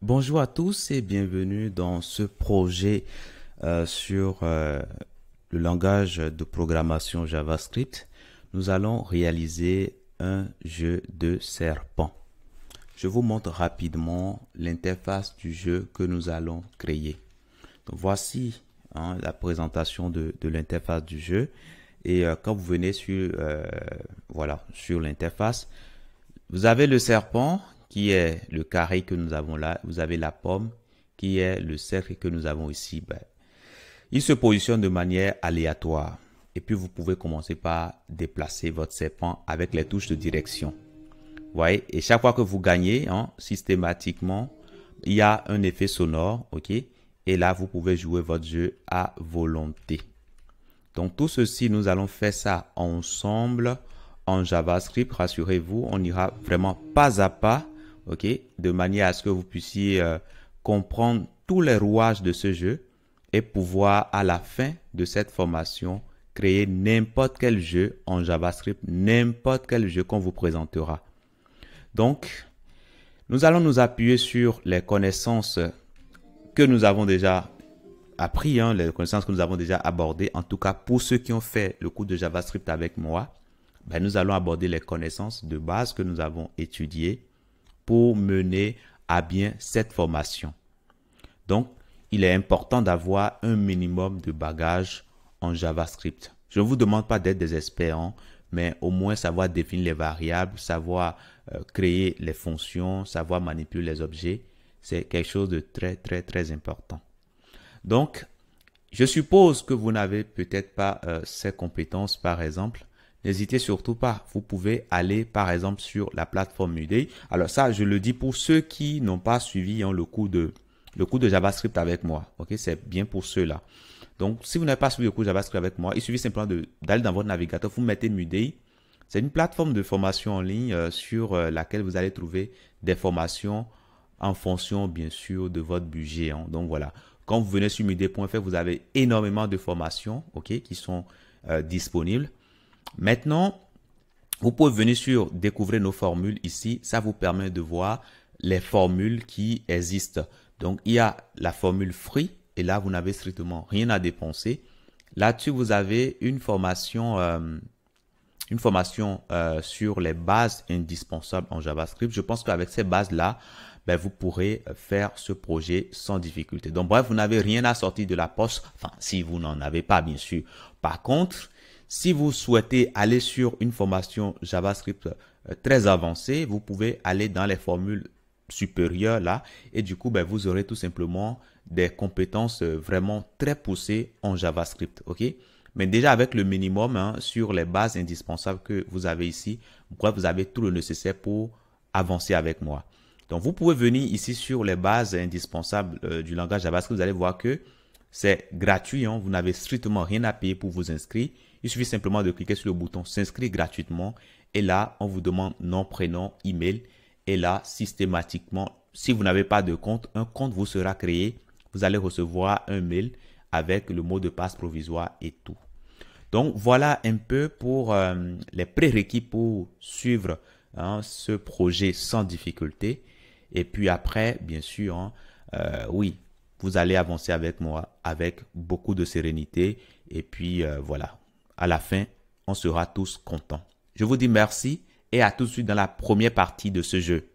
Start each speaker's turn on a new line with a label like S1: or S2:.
S1: Bonjour à tous et bienvenue dans ce projet sur le langage de programmation JavaScript. Nous allons réaliser un jeu de serpent. Je vous montre rapidement l'interface du jeu que nous allons créer. Donc, voici la présentation de l'interface du jeu. Et quand vous venez sur l'interface, vous avez le serpent qui est le carré que nous avons là. Vous avez la pomme qui est le cercle que nous avons ici. Il se positionne de manière aléatoire. Et puis vous pouvez commencer par déplacer votre serpent avec les touches de direction. Vous voyez, et chaque fois que vous gagnez, systématiquement, il y a un effet sonore, ok? Et là, vous pouvez jouer votre jeu à volonté. Donc tout ceci, nous allons faire ça ensemble en JavaScript. Rassurez-vous, on ira vraiment pas à pas, ok, de manière à ce que vous puissiez comprendre tous les rouages de ce jeu et pouvoir à la fin de cette formation créer n'importe quel jeu en JavaScript, n'importe quel jeu qu'on vous présentera. Donc, nous allons nous appuyer sur les connaissances que nous avons déjà appris, les connaissances que nous avons déjà abordées. En tout cas, pour ceux qui ont fait le cours de JavaScript avec moi, nous allons aborder les connaissances de base que nous avons étudiées pour mener à bien cette formation. Donc, il est important d'avoir un minimum de bagages en JavaScript. Je ne vous demande pas d'être des experts, mais au moins savoir définir les variables, savoir créer les fonctions, savoir manipuler les objets. C'est quelque chose de très, très, très important. Donc, je suppose que vous n'avez peut-être pas ces compétences, par exemple. N'hésitez surtout pas. Vous pouvez aller, par exemple, sur la plateforme Udemy. Alors ça, je le dis pour ceux qui n'ont pas suivi le cours de JavaScript avec moi. Ok, c'est bien pour ceux-là. Donc, si vous n'avez pas suivi le cours de JavaScript avec moi, il suffit simplement d'aller dans votre navigateur, vous mettez Udemy. C'est une plateforme de formation en ligne sur laquelle vous allez trouver des formations en fonction, bien sûr, de votre budget. Donc, voilà. Quand vous venez sur udemy.fr, vous avez énormément de formations, ok, qui sont disponibles. Maintenant, vous pouvez venir sur découvrir nos formules ici. Ça vous permet de voir les formules qui existent. Donc, il y a la formule free et là, vous n'avez strictement rien à dépenser. Là-dessus, vous avez une formation sur les bases indispensables en JavaScript. Je pense qu'avec ces bases-là, vous pourrez faire ce projet sans difficulté. Donc, bref, vous n'avez rien à sortir de la poche. Enfin, si vous n'en avez pas, bien sûr. Par contre, si vous souhaitez aller sur une formation JavaScript très avancée, vous pouvez aller dans les formules supérieures là. Et du coup, vous aurez tout simplement des compétences vraiment très poussées en JavaScript. OK? Mais déjà avec le minimum sur les bases indispensables que vous avez ici, bref, vous avez tout le nécessaire pour avancer avec moi. Donc, vous pouvez venir ici sur les bases indispensables du langage JavaScript. Vous allez voir que c'est gratuit. Vous n'avez strictement rien à payer pour vous inscrire. Il suffit simplement de cliquer sur le bouton s'inscrire gratuitement. Et là, on vous demande nom, prénom, email. Et là, systématiquement, si vous n'avez pas de compte, un compte vous sera créé. Vous allez recevoir un mail avec le mot de passe provisoire et tout. Donc, voilà un peu pour les prérequis pour suivre ce projet sans difficulté. Et puis après, bien sûr, oui, vous allez avancer avec moi avec beaucoup de sérénité. Et puis voilà, à la fin, on sera tous contents. Je vous dis merci et à tout de suite dans la première partie de ce jeu.